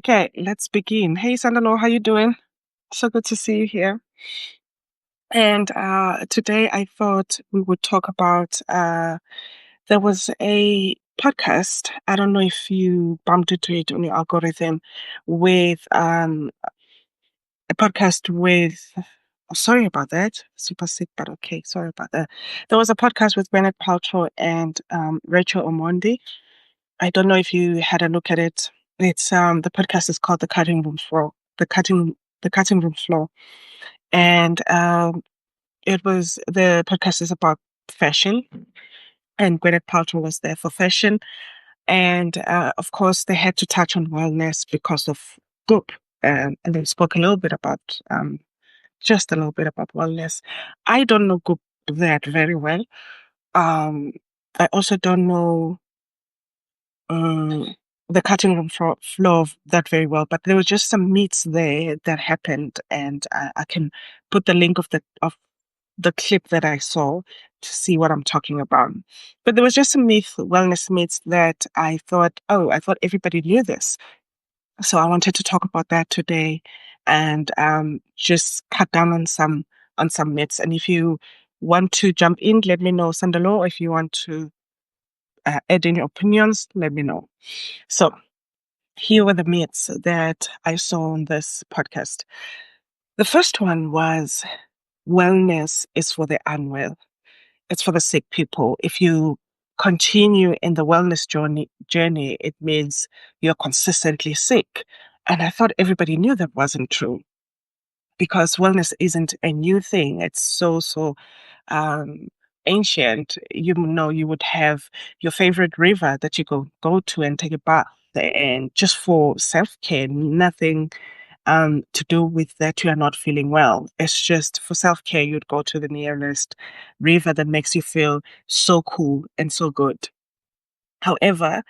Okay, let's begin. Hey, Sandalo, how you doing? So good to see you here. And today I thought we would talk about there was a podcast. I don't know if you bumped into it on your algorithm with a podcast with sorry about that. Super sick, but okay. Sorry about that. There was a podcast with Gwyneth Paltrow and Rachel Omondi. I don't know if you had a look at it. It's the podcast is called The Cutting Room Floor. The cutting room floor. And the podcast is about fashion, and Gwyneth Paltrow was there for fashion. And of course, they had to touch on wellness because of Goop. And they spoke a little bit about, just a little bit about wellness. I don't know Goop that very well. Um, I also don't know um, the cutting room floor of that very well, but there were just some meets there that happened, and I can put the link of the clip that I saw to see what I'm talking about. But there was just some wellness myths that I thought, oh, I thought everybody knew this. So I wanted to talk about that today and just cut down on some myths. And if you want to jump in, let me know, Sandalo. If you want to add any opinions, let me know. So here were the myths that I saw on this podcast. The first one was wellness is for the unwell. It's for the sick people. If you continue in the wellness journey, it means you're consistently sick. And I thought everybody knew that wasn't true because wellness isn't a new thing. It's so um, ancient. You know, you would have your favorite river that you go to and take a bath there, and just for self care, nothing to do with that you are not feeling well. It's just for self care, you'd go to the nearest river that makes you feel so cool and so good. However,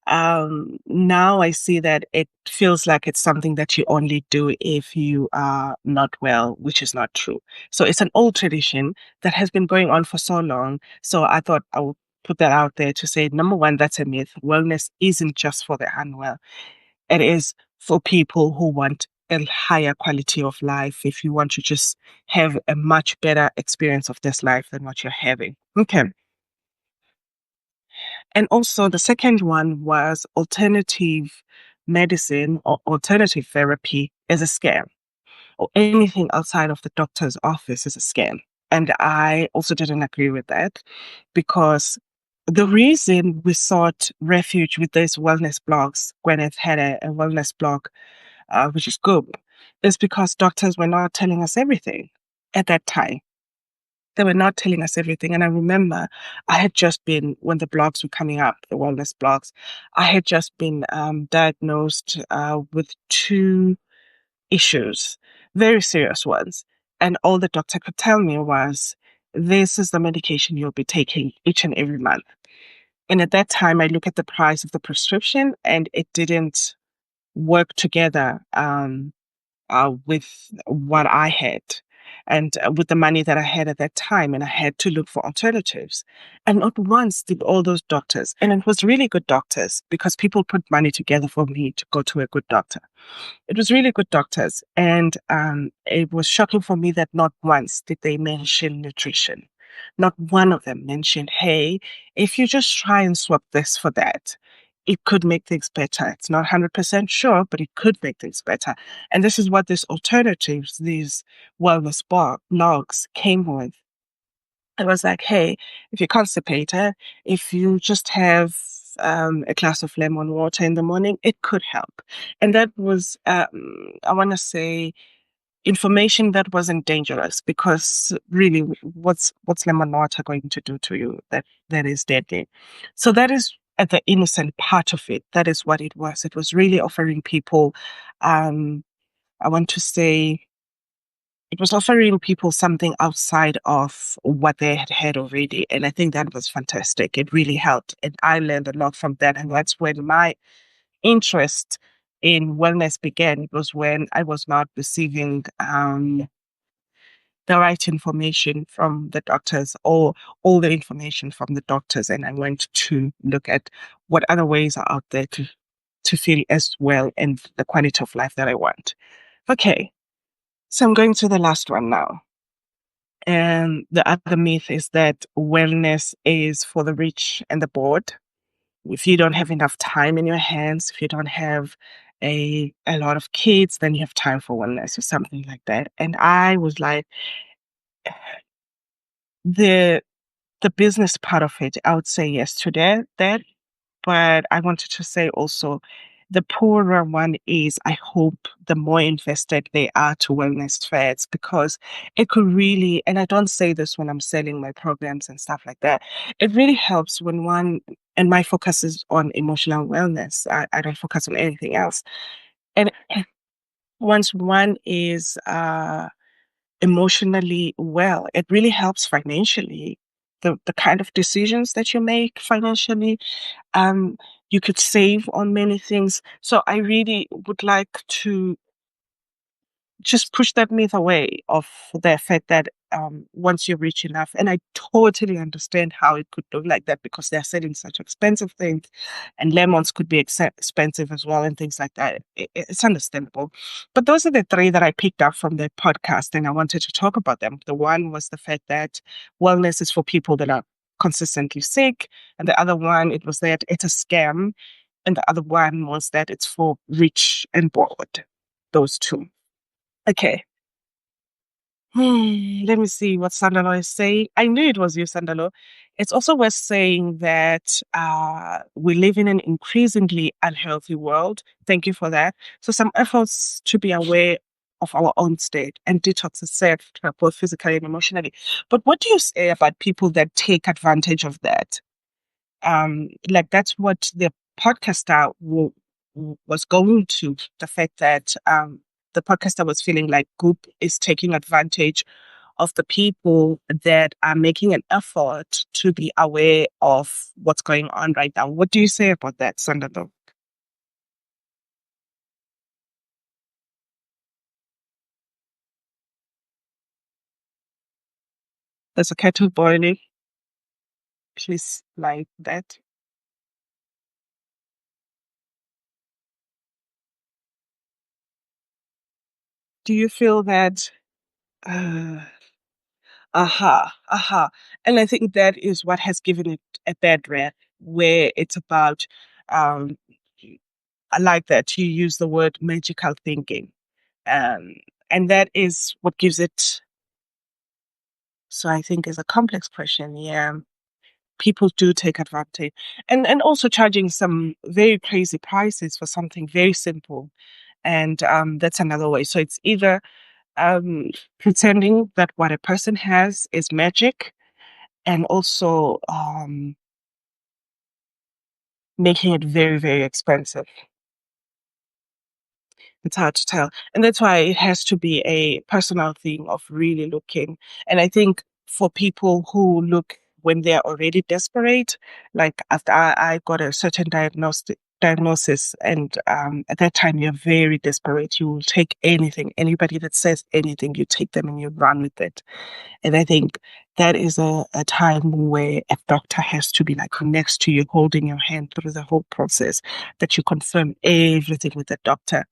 now I see that it feels like it's something that you only do if you are not well, which is not true. So it's an old tradition that has been going on for so long. So I thought I would put that out there to say, number one, that's a myth. Wellness isn't just for the unwell. It is for people who want a higher quality of life, if you want to just have a much better experience of this life than what you're having. Okay. And also, the second one was alternative medicine or alternative therapy is a scam, or anything outside of the doctor's office is a scam. And I also didn't agree with that because the reason we sought refuge with these wellness blogs, Gwyneth had a wellness blog, which is good, is because doctors were not telling us everything at that time. They were not telling us everything. And I remember I had just been, when the blogs were coming up, the wellness blogs, I had just been diagnosed with two issues, very serious ones. And all the doctor could tell me was, this is the medication you'll be taking each and every month. And at that time, I look at the price of the prescription and it didn't work together. With what I had and with the money that I had at that time. And I had to look for alternatives. And not once did all those doctors, and it was really good doctors because people put money together for me to go to a good doctor. It was really good doctors. And it was shocking for me that not once did they mention nutrition. Not one of them mentioned, hey, if you just try and swap this for that, it could make things better. It's not 100% sure, but it could make things better. And this is what these alternatives, these wellness blogs came with. It was like, hey, if you're constipated, if you just have a glass of lemon water in the morning, it could help. And that was, I want to say, information that wasn't dangerous because really, what's lemon water going to do to you that is deadly? So that is at the innocent part of it. That is what it was. It was really offering people, um, I want to say, it was offering people something outside of what they had had already. And I think that was fantastic. It really helped. And I learned a lot from that. And that's when my interest in wellness began. It was when I was not receiving the right information from the doctors or all the information from the doctors. And I went to look at what other ways are out there to feel as well and the quality of life that I want. Okay, so I'm going to the last one now. And the other myth is that wellness is for the rich and the bored. If you don't have enough time in your hands, if you don't have a lot of kids, then you have time for wellness or something like that. And I was like, the the business part of it, I would say yes to that. But I wanted to say also the poorer one is, I hope the more invested they are to wellness fads, because it could really, and I don't say this when I'm selling my programs and stuff like that, it really helps when one, and my focus is on emotional wellness. I don't focus on anything else. And once one is emotionally well, it really helps financially. The kind of decisions that you make financially, um, you could save on many things. So I really would like to just push that myth away of the fact that once you're rich enough, and I totally understand how it could look like that because they're selling such expensive things, and lemons could be expensive as well, and things like that. It's understandable. But those are the three that I picked up from the podcast, and I wanted to talk about them. The one was the fact that wellness is for people that are consistently sick, and the other one, it was that it's a scam, and the other one was that it's for rich and bored. Those two. Okay. Let me see what Sandalo is saying. I knew it was you, Sandalo. It's also worth saying that we live in an increasingly unhealthy world. Thank you for that. So, some efforts to be aware of our own state and detox itself, both physically and emotionally. But what do you say about people that take advantage of that? Like that's what the podcaster was going to, the fact that the podcaster was feeling like Goop is taking advantage of the people that are making an effort to be aware of what's going on right now. What do you say about that, Sandalo? There's a kettle boiling. Please like that. Do you feel that uh, aha. And I think that is what has given it a bad rap, where it's about, um, I like that you use the word magical thinking. Um, and that is what gives it, so I think is a complex question. Yeah. People do take advantage and also charging some very crazy prices for something very simple. And that's another way. So it's either um, pretending that what a person has is magic, and also making it very, very expensive. It's hard to tell. And that's why it has to be a personal thing of really looking. And I think for people who look when they're already desperate, like after I got a certain diagnosis, and at that time you're very desperate, you will take anything, anybody that says anything, you take them and you run with it. And I think that is a time where a doctor has to be like next to you, holding your hand through the whole process, that you confirm everything with the doctor,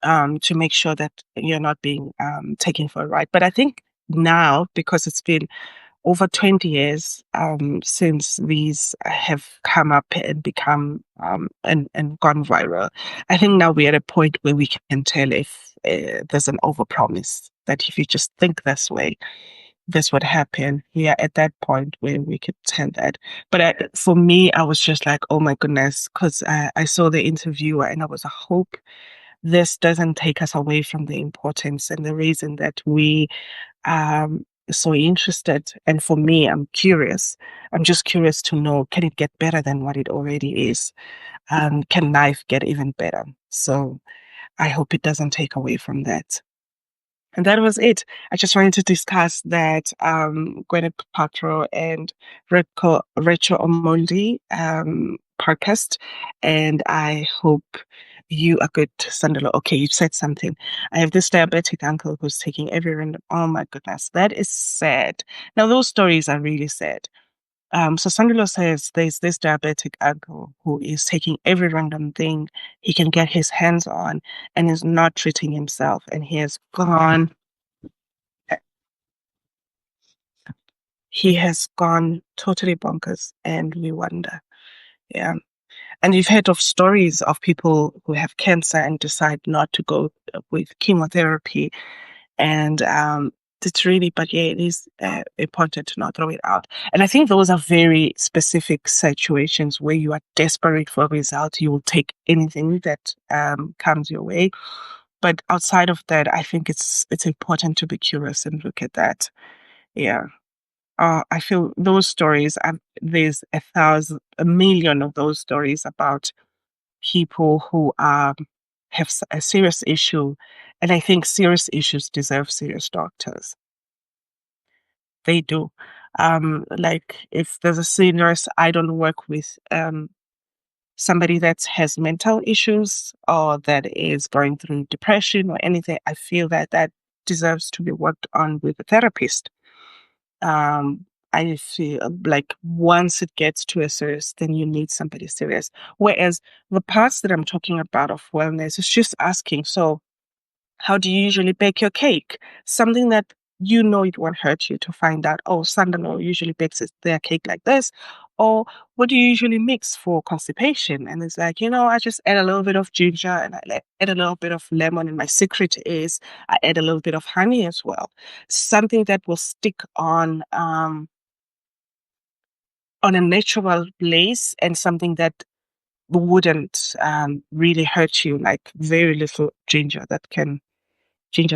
to make sure that you're not being taken for a ride. But I think now, because it's been over 20 years since these have come up and become and gone viral, I think now we're at a point where we can tell if there's an overpromise, that if you just think this way, this would happen. Yeah, at that point where we could tell that. But for me, I was just like, oh my goodness, because I saw the interviewer and I was, I hope this doesn't take us away from the importance and the reason that we so interested. And for me, I'm curious. I'm just curious to know, can it get better than what it already is? Can life get even better? So I hope it doesn't take away from that. And that was it. I just wanted to discuss that Gwyneth Paltrow and Rachel Omondi podcast. And I hope you are good, Sandalo. Okay, you said something. I have this diabetic uncle who's taking every random. Oh my goodness, that is sad. Now, those stories are really sad. So Sandilo says there's this diabetic uncle who is taking every random thing he can get his hands on and is not treating himself. And he has gone totally bonkers. And we wonder, yeah. And you've heard of stories of people who have cancer and decide not to go with chemotherapy. And it's really, but yeah, it is important to not throw it out. And I think those are very specific situations where you are desperate for a result. You will take anything that comes your way. But outside of that, I think it's important to be curious and look at that. Yeah. I feel those stories, there's a million of those stories about people who have a serious issue. And I think serious issues deserve serious doctors. They do. Like if there's a serious, I don't work with somebody that has mental issues or that is going through depression or anything. I feel that that deserves to be worked on with a therapist. um I feel like once it gets to a serious, then you need somebody serious. Whereas the parts that I'm talking about of wellness is just asking, so how do you usually bake your cake? Something that you know it won't hurt you to find out, oh, Sandalo usually bakes their cake like this. Or what do you usually mix for constipation? And it's like, I just add a little bit of ginger and add a little bit of lemon. And my secret is I add a little bit of honey as well. Something that will stick on a natural place and something that wouldn't really hurt you, like very little ginger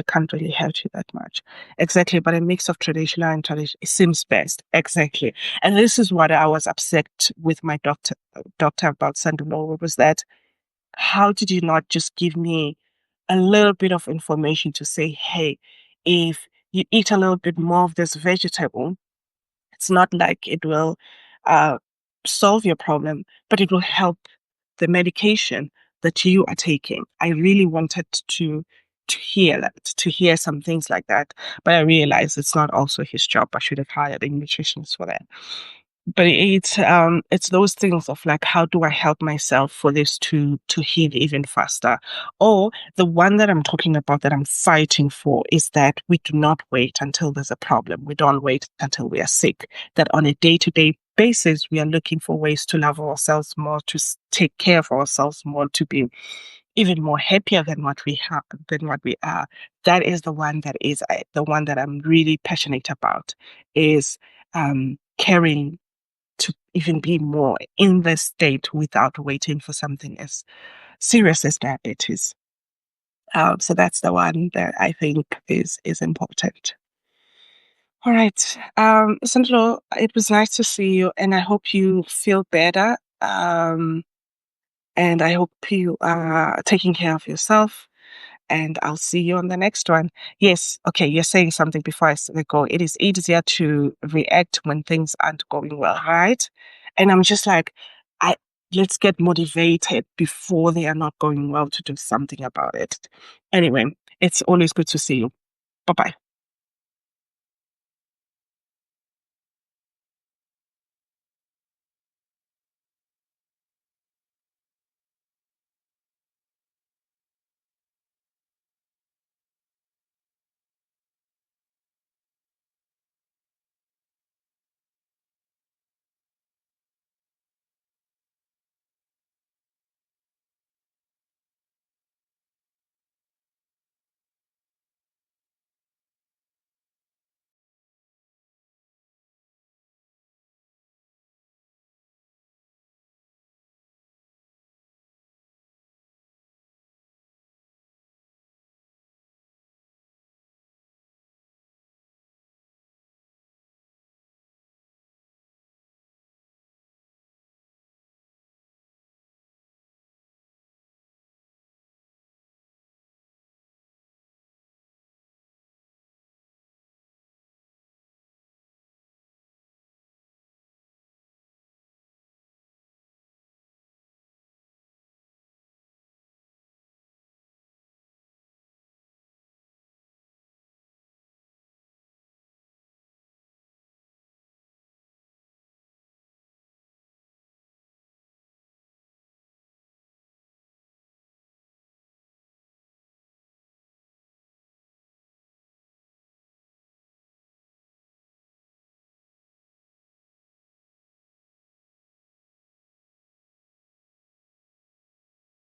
can't really hurt you that much. Exactly, but a mix of traditional and tradition it seems best. Exactly. And this is what I was upset with my doctor about Sandaloro was that how did you not just give me a little bit of information to say, hey, if you eat a little bit more of this vegetable, it's not like it will uh, solve your problem, but it will help the medication that you are taking. I really wanted to hear that, to hear some things like that, but I realized it's not also his job. I should have hired a nutritionist for that. But it's those things of like, how do I help myself for this to heal even faster? Or the one that I'm talking about that I'm fighting for is that we do not wait until there's a problem. We don't wait until we are sick. That on a day-to-day basis, we are looking for ways to love ourselves more, to take care of ourselves more, to be even more happier than what we have, than what we are. That is the one that is the one that I'm really passionate about. Is caring to even be more in this state without waiting for something as serious as diabetes. So that's the one that I think is important. All right, Sandro, it was nice to see you, and I hope you feel better. And I hope you are taking care of yourself. And I'll see you on the next one. Yes, okay, you're saying something before I go. It is easier to react when things aren't going well, right? And I'm just like, I let's get motivated before they are not going well to do something about it. Anyway, it's always good to see you. Bye bye.